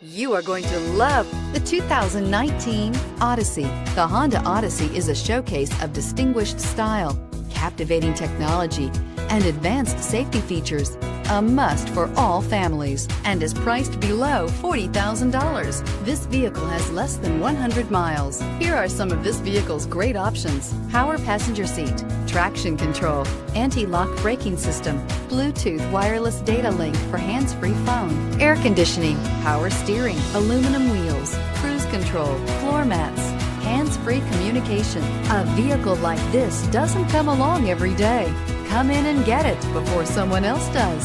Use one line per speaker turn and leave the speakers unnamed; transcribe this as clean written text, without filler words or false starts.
You are going to love the 2019 Odyssey. The Honda Odyssey is a showcase of distinguished style, captivating technology, and advanced safety features. A must for all families and is priced below $40,000. This vehicle has less than 100 miles. Here are some of this vehicle's great options: power passenger seat, traction control, anti-lock braking system, Bluetooth wireless data link for hands-free phone, air conditioning, power steering, aluminum wheels, cruise control, floor mats, hands-free communication. A vehicle like this doesn't come along every day. Come in and get it before someone else does.